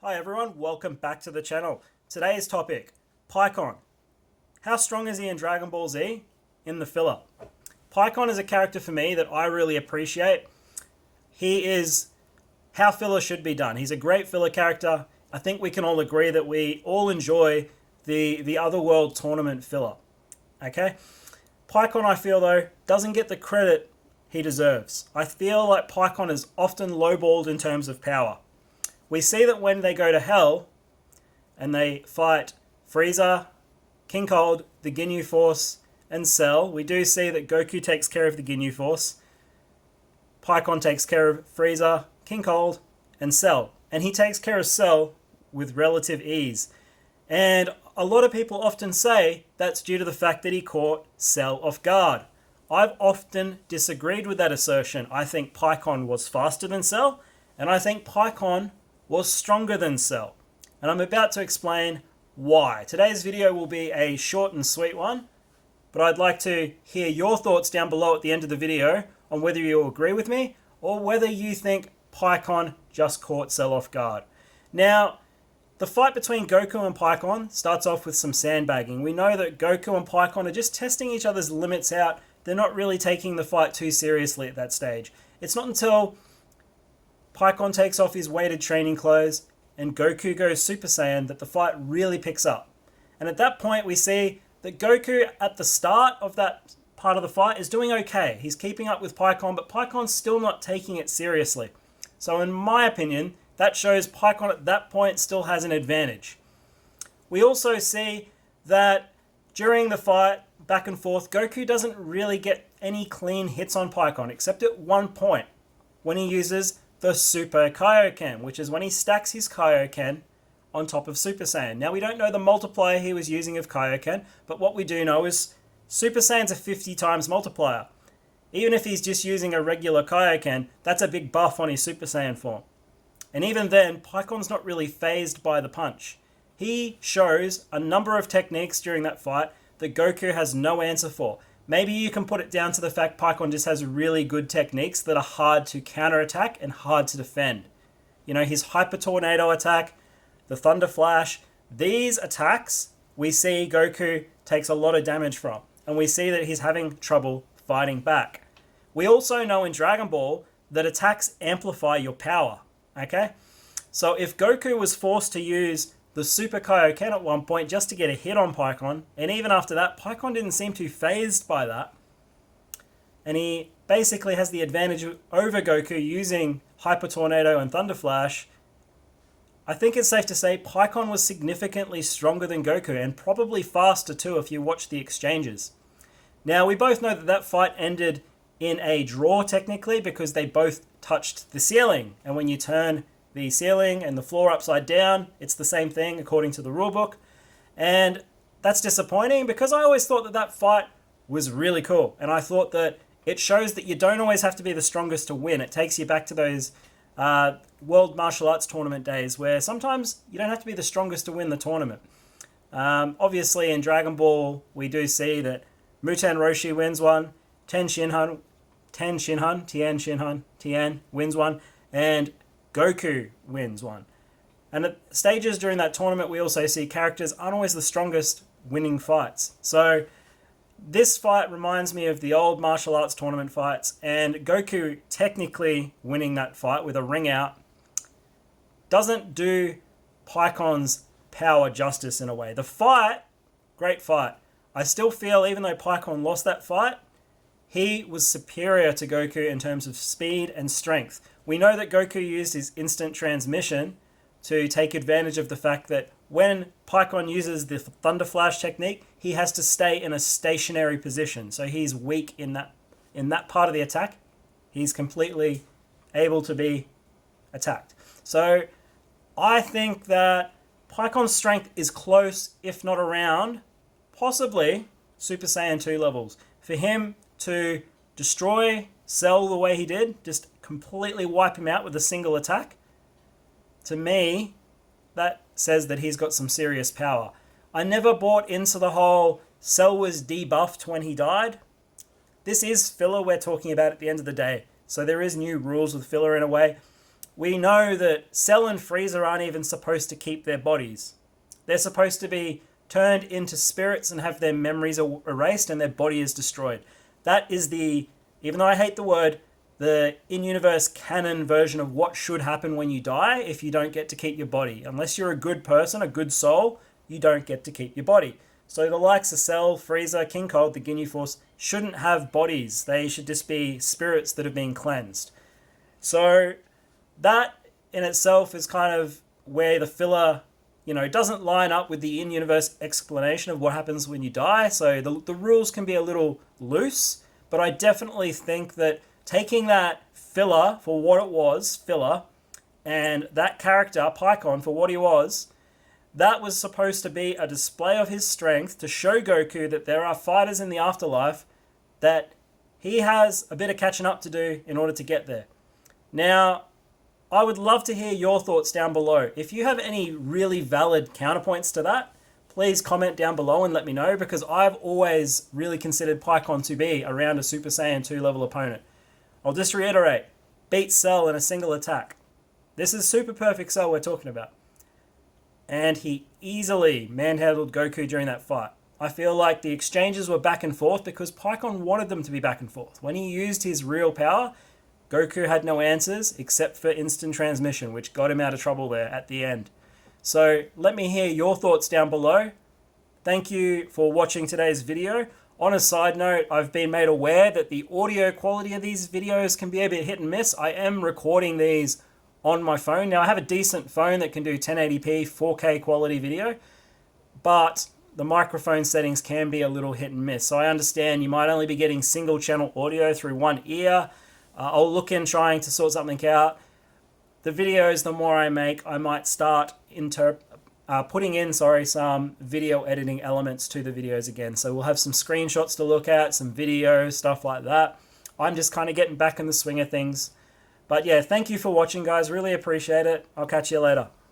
Hi everyone, welcome back to the channel. Today's topic, Pikkon. How strong is he in Dragon Ball Z? In the filler. Pikkon is a character for me that I really appreciate. He is how filler should be done. He's a great filler character. I think we can all agree that we all enjoy the Otherworld tournament filler. Okay? Pikkon, I feel though, doesn't get the credit he deserves. I feel like Pikkon is often lowballed in terms of power. We see that when they go to Hell and they fight Frieza, King Cold, the Ginyu Force, and Cell, we do see that Goku takes care of the Ginyu Force. Pikkon takes care of Frieza, King Cold, and Cell. And he takes care of Cell with relative ease. And a lot of people often say that's due to the fact that he caught Cell off guard. I've often disagreed with that assertion. I think Pikkon was faster than Cell, and I think Pikkon was stronger than Cell. And I'm about to explain why. Today's video will be a short and sweet one, but I'd like to hear your thoughts down below at the end of the video on whether you agree with me or whether you think Pikkon just caught Cell off guard. Now, the fight between Goku and Pikkon starts off with some sandbagging. We know that Goku and Pikkon are just testing each other's limits out. They're not really taking the fight too seriously at that stage. It's not until Pikkon takes off his weighted training clothes and Goku goes Super Saiyan that the fight really picks up. And at that point we see that Goku at the start of that part of the fight is doing okay. He's keeping up with Pikkon, but Pikkon's still not taking it seriously. So in my opinion, that shows Pikkon at that point still has an advantage. We also see that during the fight, back and forth, Goku doesn't really get any clean hits on Pikkon, except at one point when he uses the Super Kaioken, which is when he stacks his Kaioken on top of Super Saiyan. Now, we don't know the multiplier he was using of Kaioken, but what we do know is Super Saiyan's a 50 times multiplier. Even if he's just using a regular Kaioken, that's a big buff on his Super Saiyan form. And even then, Pikkon's not really phased by the punch. He shows a number of techniques during that fight that Goku has no answer for. Maybe you can put it down to the fact Pikkon just has really good techniques that are hard to counterattack and hard to defend. You know, his Hyper Tornado attack, the Thunder Flash, these attacks we see Goku takes a lot of damage from. And we see that he's having trouble fighting back. We also know in Dragon Ball that attacks amplify your power. Okay? So if Goku was forced to use the Super Kaioken at one point just to get a hit on Pikkon, and even after that, Pikkon didn't seem too phased by that. And he basically has the advantage over Goku using Hyper Tornado and Thunder Flash. I think it's safe to say Pikkon was significantly stronger than Goku, and probably faster too if you watch the exchanges. Now, we both know that that fight ended in a draw technically because they both touched the ceiling. And when you turn the ceiling and the floor upside down, it's the same thing according to the rulebook. And that's disappointing because I always thought that that fight was really cool. And I thought that it shows that you don't always have to be the strongest to win. It takes you back to those World Martial Arts Tournament days where sometimes you don't have to be the strongest to win the tournament. Obviously in Dragon Ball, we do see that Muten Roshi wins one, Tien Shinhan wins one, and Goku wins one. And at stages during that tournament, we also see characters aren't always the strongest winning fights. So this fight reminds me of the old martial arts tournament fights, and Goku technically winning that fight with a ring out doesn't do Pikkon's power justice in a way. The fight, great fight. I still feel even though Pikkon lost that fight, he was superior to Goku in terms of speed and strength. We know that Goku used his instant transmission to take advantage of the fact that when Pikkon uses the Thunder Flash technique, he has to stay in a stationary position. So he's weak in that part of the attack. He's completely able to be attacked. So I think that Pikkon's strength is close, if not around, possibly Super Saiyan 2 levels. For him to destroy Cell the way he did, just completely wipe him out with a single attack, to me, that says that he's got some serious power. I never bought into the whole Cell was debuffed when he died. This is filler we're talking about at the end of the day. So there is new rules with filler in a way. we know that Cell and Frieza aren't even supposed to keep their bodies. They're supposed to be turned into spirits and have their memories erased and their body is destroyed. That is the, even though I hate the word, the in-universe canon version of what should happen when you die if you don't get to keep your body. Unless you're a good person, a good soul, you don't get to keep your body. So the likes of Cell, Frieza, King Cold, the Ginyu Force shouldn't have bodies. They should just be spirits that have been cleansed. So that in itself is kind of where the filler, doesn't line up with the in-universe explanation of what happens when you die. So the rules can be a little loose, but I definitely think that taking that filler for what it was, filler, and that character, Pikkon, for what he was, that was supposed to be a display of his strength to show Goku that there are fighters in the afterlife, that he has a bit of catching up to do in order to get there. Now, I would love to hear your thoughts down below. If you have any really valid counterpoints to that, please comment down below and let me know, because I've always really considered Pikkon to be around a Super Saiyan 2 level opponent. I'll just reiterate, beat Cell in a single attack. This is Super Perfect Cell we're talking about. And he easily manhandled Goku during that fight. I feel like the exchanges were back and forth because Pikkon wanted them to be back and forth. When he used his real power, Goku had no answers except for instant transmission, which got him out of trouble there at the end. So let me hear your thoughts down below. Thank you for watching today's video. On a side note, I've been made aware that the audio quality of these videos can be a bit hit and miss. I am recording these on my phone. Now, I have a decent phone that can do 1080p, 4K quality video, but the microphone settings can be a little hit and miss. So I understand you might only be getting single channel audio through one ear. I'll look in trying to sort something out. The videos, the more I make, I might start putting in some video editing elements to the videos again. So we'll have some screenshots to look at, some video, stuff like that. I'm just kind of getting back in the swing of things. But yeah, thank you for watching, guys. Really appreciate it. I'll catch you later.